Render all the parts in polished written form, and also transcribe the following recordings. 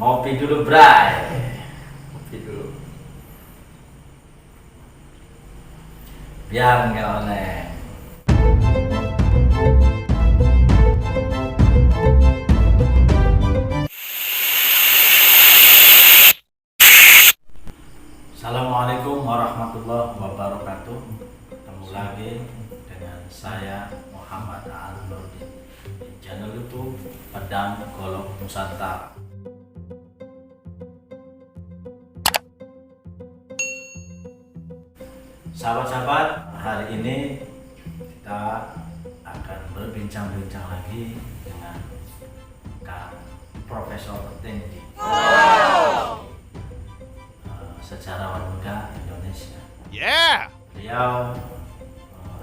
Ngopi dulu, Bray. Ngopi dulu. Biar nggak oleng. Assalamualaikum warahmatullahi wabarakatuh. Ketemu lagi dengan saya Muhammad Al-Nurdin di channel YouTube Pedang Golok Nusantara. Sahabat-sahabat, hari ini kita akan berbincang-bincang lagi dengan Kang Profesor Tendi, sejarawan muda Indonesia. Beliau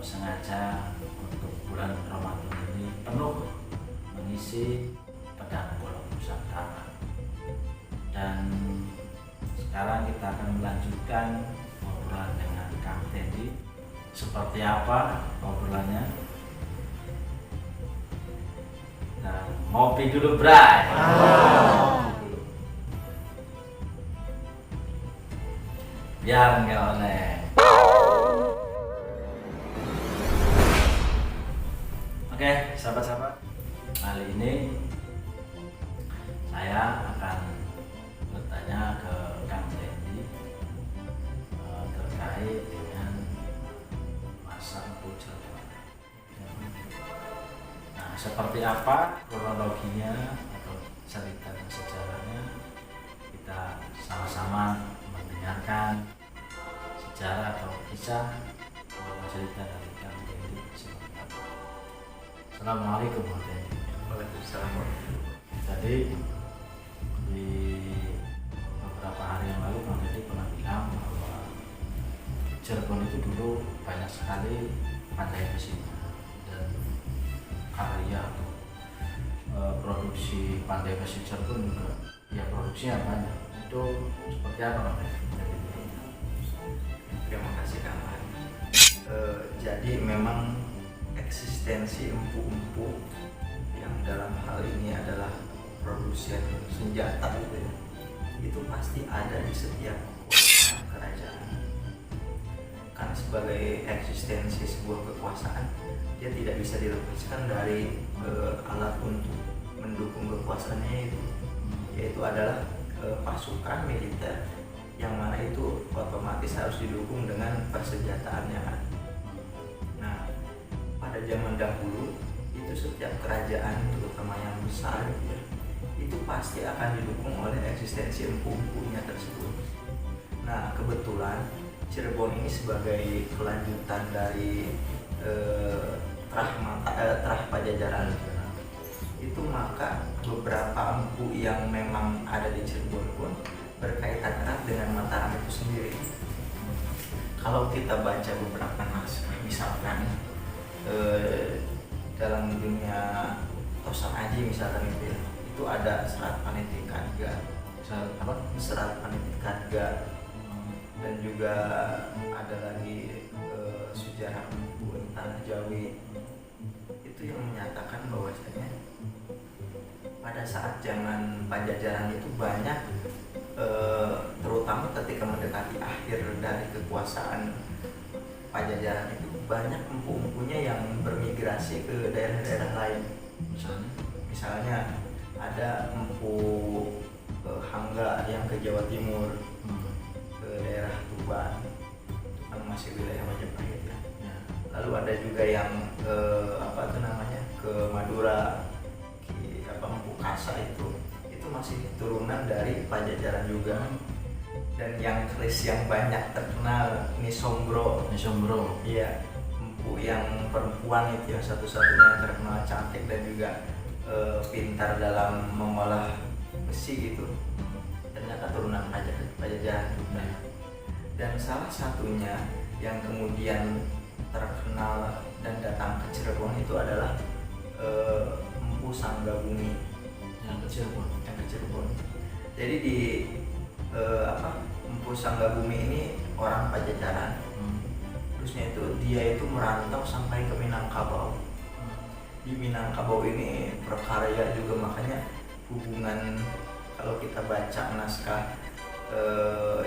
sengaja untuk bulan Ramadan ini penuh mengisi Pedang Golok Nusantara. Dan sekarang kita akan melanjutkan obrolan dengan Kang Tendi. Seperti apa obrolannya? Nah, ngopi dulu, Bray. Biar nggak oleng. Oke, sahabat-sahabat, kali ini saya akan bertanya ke Kang Tendi terkait dengan masa Empu Cirebon. Nah, seperti apa kronologinya atau cerita dan sejarahnya, kita sama-sama mendengarkan sejarah atau kisah cerita dari Kang Tendi seperti apa. Assalamualaikum warahmatullahi wabarakatuh. Waalaikumsalam. Jadi di beberapa hari yang lalu Kang Tendi pernah bilang bahwa Cirebon itu dulu banyak sekali pandai besinya dan karya atau produksi pandai besi Cirebon juga ya produksinya banyak. Itu seperti apa Kang Tendi? Terima kasih Kang Ari. Jadi memang eksistensi empu-empu yang dalam hal ini adalah produsen senjata gitu ya, itu pasti ada di setiap kerajaan. Karena sebagai eksistensi sebuah kekuasaan, dia tidak bisa dilepaskan dari alat untuk mendukung kekuasaannya itu, yaitu adalah pasukan militer, yang mana itu otomatis harus didukung dengan persenjataan yang ada. Nah, pada zaman dahulu itu setiap kerajaan, terutama yang besar gitu ya, itu pasti akan didukung oleh eksistensi empu-empunya tersebut. Nah, kebetulan Cirebon ini sebagai kelanjutan dari Trah Pajajaran itu, maka beberapa empu yang memang ada di Cirebon pun berkaitan erat dengan Mataram itu sendiri. Kalau kita baca beberapa naskah, misalkan dalam dunia Tosan Aji misalkan itu ada Serat Paniti Kadga, Serat Paniti Kadga, dan juga ada lagi sejarah empu Tanah Jawi itu yang menyatakan bahwasanya pada saat zaman Pajajaran itu banyak, terutama ketika mendekati akhir dari kekuasaan Pajajaran itu, banyak empu-empunya yang bermigrasi ke daerah-daerah lain. Misalnya ada empu Hangga yang ke Jawa Timur, ke daerah Tuban, yang masih wilayah Majapahit ya. Lalu ada juga yang ke Madura, empu Kasa itu masih turunan dari Pajajaran juga. Dan yang keris yang banyak terkenal Nisombro. Iya, empu yang perempuan itu yang satu-satunya terkenal cantik dan juga pintar dalam mengolah besi gitu, ternyata turunan Pajajaran juga. Dan salah satunya yang kemudian terkenal dan datang ke Cirebon itu adalah Empu Sanggabumi yang ke Cirebon. Jadi di Empu Sanggabumi ini orang Pajajaran. Terusnya itu dia itu merantau sampai ke Minangkabau. Di Minangkabau ini berkarya juga, makanya hubungan kalau kita baca naskah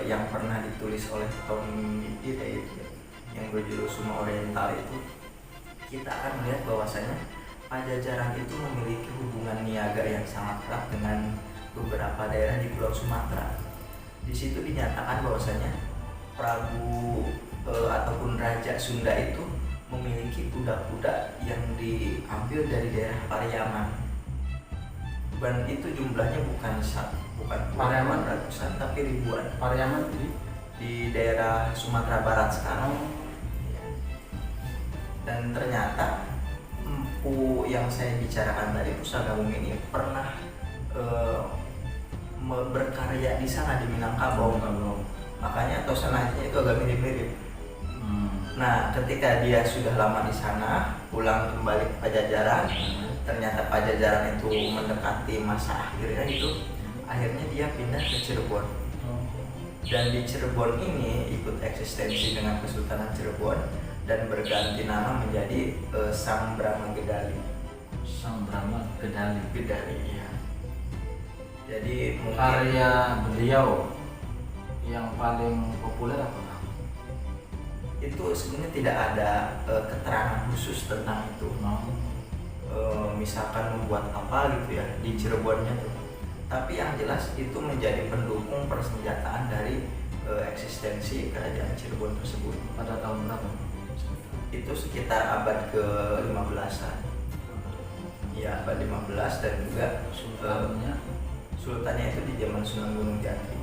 yang pernah ditulis oleh Tom Ide itu yang berjudul Suma Oriental itu, kita akan melihat bahwasanya Pajajaran itu memiliki hubungan niaga yang sangat erat dengan beberapa daerah di Pulau Sumatera. Di situ dinyatakan bahwasanya Prabu ataupun Raja Sunda itu memiliki kuda-kuda yang diambil dari daerah Pariaman. Dan itu jumlahnya bukan Pariaman ratusan tapi ribuan. Pariaman Di daerah Sumatera Barat sekarang. Dan ternyata empu yang saya bicarakan tadi, Pusaka Bumi ini pernah berkarya di sana di Minangkabau. Makanya Tosananya itu agak mirip-mirip. Nah, ketika dia sudah lama di sana, pulang kembali ke Pajajaran, ternyata Pajajaran itu mendekati masa akhirnya itu, akhirnya dia pindah ke Cirebon. Dan di Cirebon ini ikut eksistensi dengan Kesultanan Cirebon dan berganti nama menjadi Sang Brahma Gedali. Sang Brahma Gedali. Ya. Jadi mungkin Karya beliau yang paling populer apa? itu sebenarnya tidak ada keterangan khusus tentang itu. Misalkan membuat apa gitu ya di Cirebonnya tuh. Tapi yang jelas itu menjadi pendukung persenjataan dari eksistensi kerajaan Cirebon tersebut. Pada tahun berapa? Itu sekitar abad ke-15-an. Ya, abad 15 dan juga sultannya itu di zaman Sunan Gunung Jati.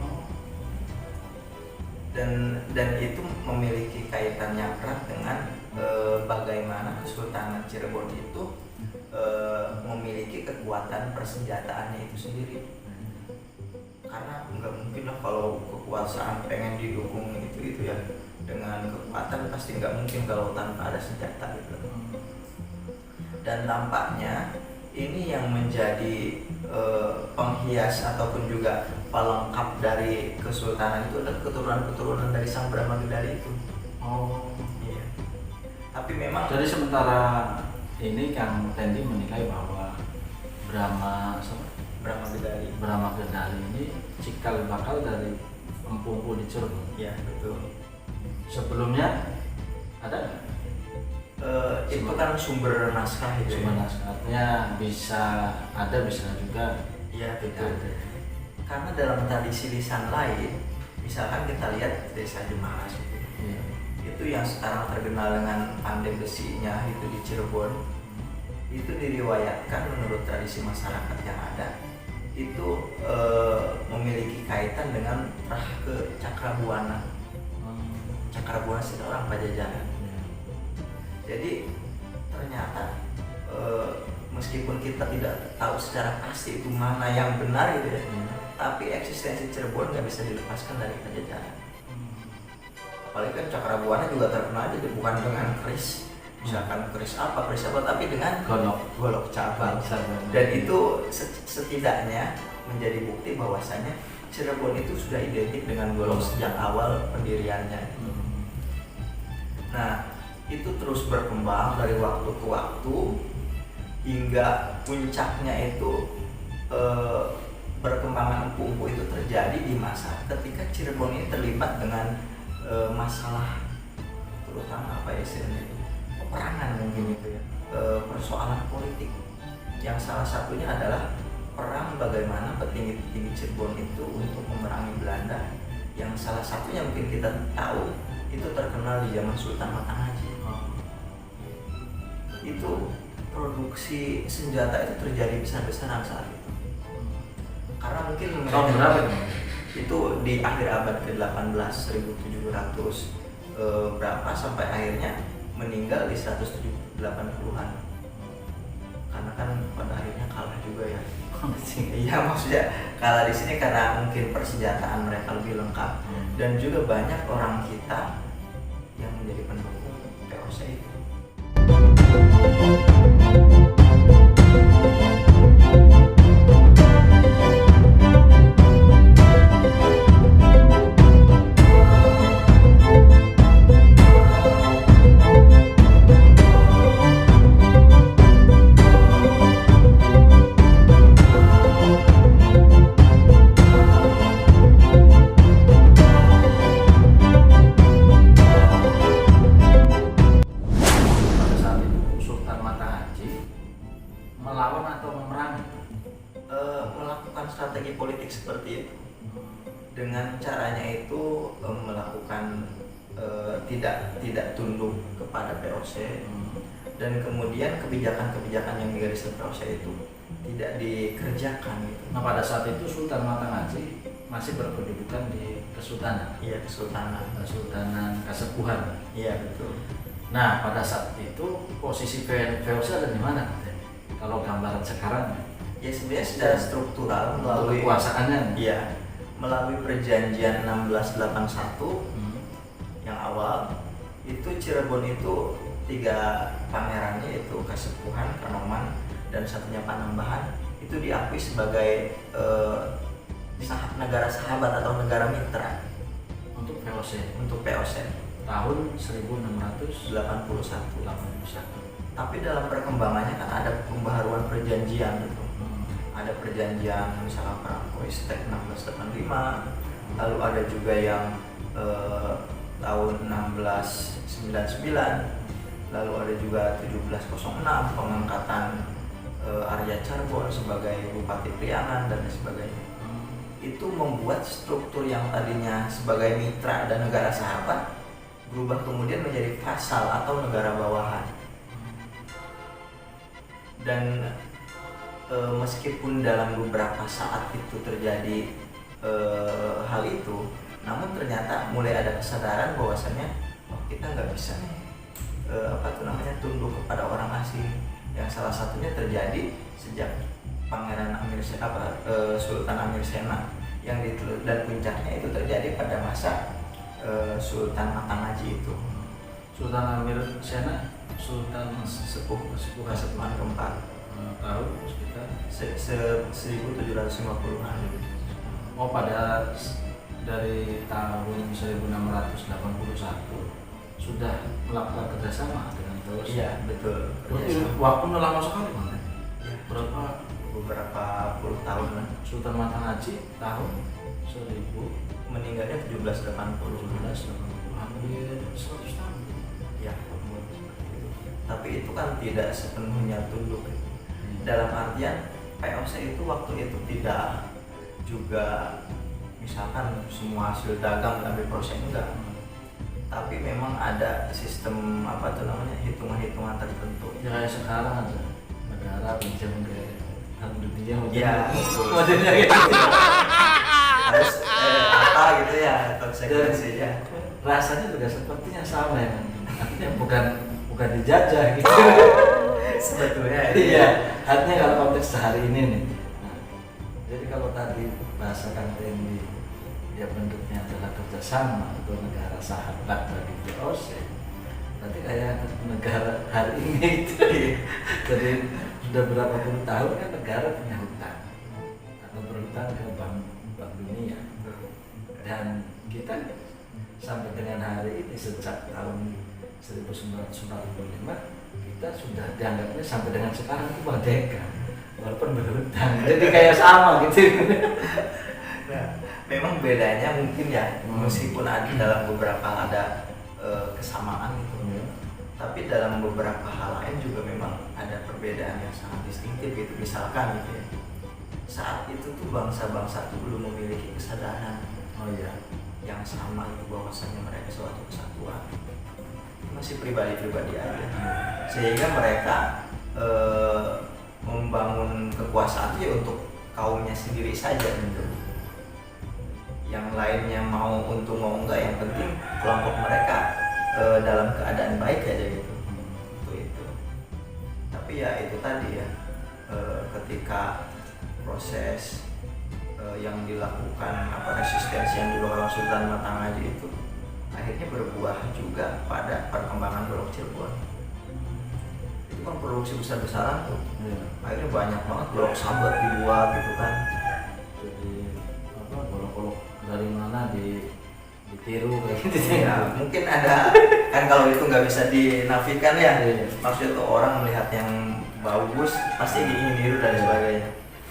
Dan itu memiliki kaitan yang erat dengan bagaimana Kesultanan Cirebon itu memiliki kekuatan persenjataannya itu sendiri. Karena nggak mungkin lah kalau kekuasaan pengen didukung itu ya dengan kekuatan, pasti nggak mungkin kalau tanpa ada senjata gitu. Dan nampaknya ini yang menjadi penghias ataupun juga pelengkap dari kesultanan itu adalah keturunan-keturunan dari Sang Brahma Gedali itu. Iya. Tapi memang jadi sementara ini Kang Tendi menilai bahwa Brahma Gedali ini cikal bakal dari empu di Cirebon. Iya, betul. Sebelumnya ada itu kan sumber naskah itu. Sumber naskahnya bisa ada, bisa juga. Iya, betul. Karena dalam tradisi lisan lain, misalkan kita lihat Desa Jemaas itu yang sekarang terkenal dengan pandai besinya itu di Cirebon, itu diriwayatkan menurut tradisi masyarakat yang ada itu memiliki kaitan dengan Rah-ke Cakrabuana. Cakrabuana itu orang Pajajaran. Jadi ternyata meskipun kita tidak tahu secara pasti itu mana yang benar gitu ya, tapi eksistensi Cirebon nggak bisa dilepaskan dari Pajajaran. Apalagi kan Cakrabuana juga terkenal aja bukan dengan keris, misalkan keris apa, tapi dengan golok cabang. Dan itu setidaknya menjadi bukti bahwasanya Cirebon itu sudah identik dengan golok sejak awal pendiriannya. Nah, itu terus berkembang dari waktu ke waktu hingga puncaknya itu perkembangan empu-empu itu terjadi di masa ketika Cirebon ini terlibat dengan masalah, terutama apa ya istilahnya itu, peperangan mungkin itu ya, persoalan politik yang salah satunya adalah perang bagaimana petinggi-petinggi Cirebon itu untuk memerangi Belanda, yang salah satunya mungkin kita tahu itu terkenal di zaman Sultan Matanghaji. Itu produksi senjata itu terjadi besar-besaran saat itu. Karena mungkin tahun berapa itu di akhir abad ke-18 1700 berapa sampai akhirnya meninggal di 170-an. Karena kan pada akhirnya kalah juga ya. Iya, maksudnya kalah di sini karena mungkin persenjataan mereka lebih lengkap dan juga banyak orang kita yang menjadi pendukung POC itu. melakukan strategi politik seperti itu. Dengan caranya itu melakukan tidak tunduk kepada POC, dan kemudian kebijakan-kebijakan yang digariskan POC itu tidak dikerjakan gitu. Nah pada saat itu Sultan Matanghaji masih berkedudukan di Kesultanan. Iya, Kesultanan Kasepuhan. Iya, betul. Nah pada saat itu posisi VOC ada di mana? Kalau gambaran sekarang Ya sebenarnya secara struktural melalui kekuasaannya. Iya, melalui perjanjian 1681 yang awal itu Cirebon itu 3 pangerannya, yaitu Kasepuhan, Kanoman, dan satunya Panembahan, itu diakui sebagai negara sahabat atau negara mitra Untuk VOC untuk POC tahun 1681. Tapi dalam perkembangannya kan ada pembaharuan perjanjian gitu. Ada perjanjian misalnya Perangko-Istek 1685, lalu ada juga yang tahun 1699, lalu ada juga 1706 pengangkatan Arya Carbon sebagai Bupati Priangan dan sebagainya. Itu membuat struktur yang tadinya sebagai mitra dan negara sahabat berubah kemudian menjadi vasal atau negara bawahan. Dan meskipun dalam beberapa saat itu terjadi hal itu, namun ternyata mulai ada kesadaran bahwasannya kita nggak bisa nih tunduk kepada orang asing, yang salah satunya terjadi sejak Pangeran Sultan Amir Sena dan puncaknya itu terjadi pada masa Sultan Matanghaji itu. Sultan Amir Sena, Sultan Kasepuhan keempat, tahun sekitar 1750-an. Oh pada dari tahun 1681 sudah melakukan kerjasama dengan VOC. Iya, betul. Waktunya lama sekali kan? Ya, beberapa puluh tahun lah. Sultan Matanghaji tahun 1000 meninggalnya 1780, hampir 100 tahun. Ya, tapi itu kan tidak sepenuhnya tunduk. Dalam artian POC itu waktu itu tidak juga misalkan semua hasil dagang ambil proses, enggak. Tapi memang ada sistem hitungan-hitungan tertentu. Ya kayak sekarang aja negara pinjam ke dunia ya, modelnya gitu. Harus gitu ya konsekuensinya. Rasanya juga sepertinya sama ya kan. Artinya bukan dijajah gitu. Sebetulnya iya, artinya kalau konteks sehari ini nih. Nah, jadi kalau tadi bahasa Kang Tendi ya bentuknya adalah kerjasama atau negara sahabat bagi VOC, berarti kayak negara hari ini itu jadi sudah berapa puluh tahun kan negara punya hutang atau berhutang ke bank dunia, dan kita sampai dengan hari ini sejak tahun 1945 kita sudah dianggapnya sampai dengan sekarang itu merdeka walaupun berhutang, jadi kayak sama gitu. Nah, memang bedanya mungkin ya, meskipun ada dalam beberapa ada kesamaan gitu, tapi dalam beberapa hal lain juga memang ada perbedaan yang sangat distinktif gitu. Misalkan gitu ya, saat itu tuh bangsa-bangsa tuh belum memiliki kesadaran yang sama itu, bahwasanya mereka suatu kesatuan, masih pribadi-pribadi aja, sehingga mereka membangun kekuasaan ya untuk kaumnya sendiri saja gitu. Yang lainnya mau untung mau enggak, yang penting kelompok mereka dalam keadaan baik aja gitu. Itu. Tapi ya itu tadi ya, ketika proses yang dilakukan resistensi yang dilakukan Sultan Matanghaji itu akhirnya berbuah juga pada perkembangan Golok Cirebon. Itu kan produksi besar-besaran tuh. Akhirnya banyak banget golok sahabat dibuat gitu kan. Jadi golok-golok dari mana ditiru kayak gitu ya. Mungkin ada kan, kalau itu nggak bisa dinafikan ya. Maksudnya tuh orang melihat yang bagus pasti diingin niru dan sebagainya.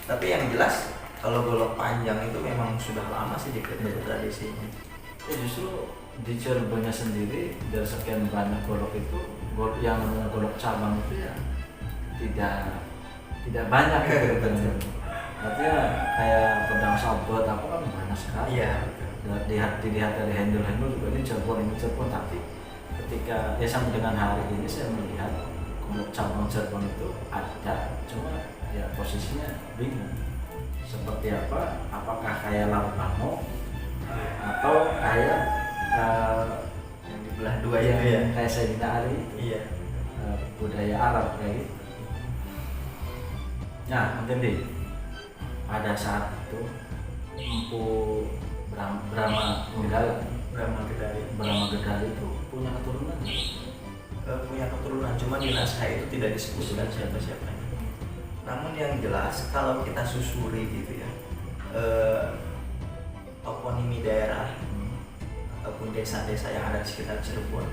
Tapi yang jelas kalau golok panjang itu memang sudah lama sih diketahui tradisinya. Justru di Cirebonnya sendiri dari sekian banyak golok itu, yang namanya golok cabang itu ya tidak banyak gitu. artinya kayak pedang sabot apa kan banyak sekali. Iya. Dilihat dari handle juga ini Cirebon, tapi ketika ya sampai dengan hari ini saya melihat cabang Cirebon itu ada, cuma ya posisinya bingung seperti apa, apakah kayak Lampano atau kayak Yang dibelah dua yang itu ya. kayak Sayyidina Ali itu, Iya. budaya Arab kayak gitu. Nah mungkin deh pada saat itu Empu Brahma Gedali Brahma Gedali itu punya keturunan. punya keturunan, cuma di naskah itu tidak disebutkan siapa-siapanya. Namun yang jelas kalau kita susuri gitu ya, toponimi daerah ataupun desa-desa yang ada di sekitar Cirebon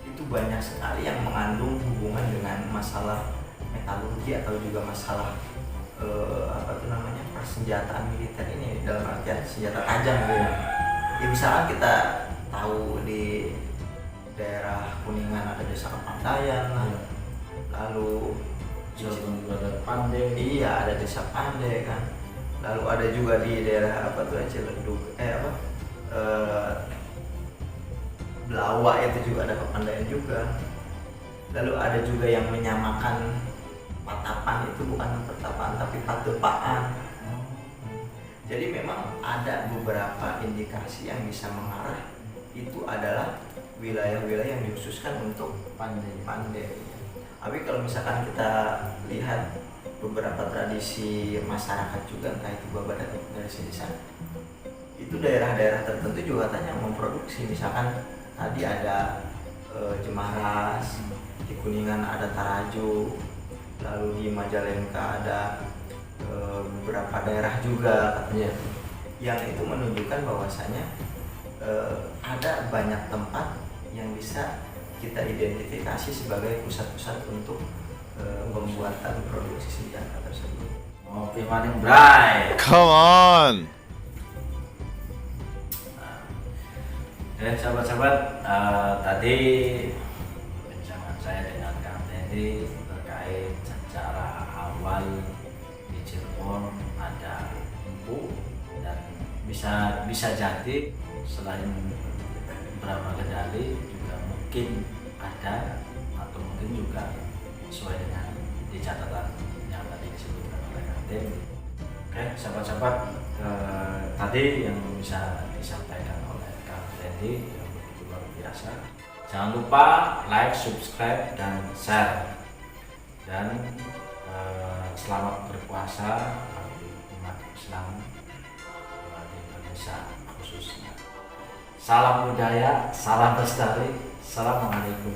itu banyak sekali yang mengandung hubungan dengan masalah metalurgi atau juga masalah apa tuh namanya, persenjataan militer ini, dalam artian senjata tajam gitu ya. Ya misalkan kita tahu di daerah Kuningan ada desa Kepandayan lah, lalu Cirebon juga ada Pandai. iya ada desa Pandai kan, lalu ada juga di daerah apa tuh Ciledug Belawa itu juga ada Kepandaian juga. Lalu ada juga yang menyamakan Patapan itu bukan pertapaan tapi patepaan. Jadi memang ada beberapa indikasi yang bisa mengarah itu adalah wilayah-wilayah yang dikhususkan untuk Pandai. Tapi kalau misalkan kita lihat beberapa tradisi masyarakat juga, entah itu Babadan dari sini sana, itu daerah-daerah tertentu juga katanya memproduksi. Misalkan tadi ada Jemaras, di Kuningan ada Tarajuk, lalu di Majalengka ada beberapa daerah juga katanya, yang itu menunjukkan bahwasanya ada banyak tempat yang bisa kita identifikasi sebagai pusat-pusat untuk pembuatan produksi senjata tersebut. Ngopi maning bray. Come on. Dan sahabat-sahabat, tadi perbincangan saya dengan Kang Tendi terkait secara awal di Cirebon ada Empu, dan bisa jadi selain Brahma Gedali juga mungkin ada, atau mungkin juga sesuai dengan di catatan yang tadi disebutkan oleh Kang Tendi. Oke, sahabat-sahabat, tadi yang bisa disampaikan oleh Kang Tendi yang begitu luar biasa. Jangan lupa like, subscribe, dan share. Dan selamat berpuasa bagi umat Islam di Indonesia khususnya. Salam budaya, salam lestari, assalamualaikum.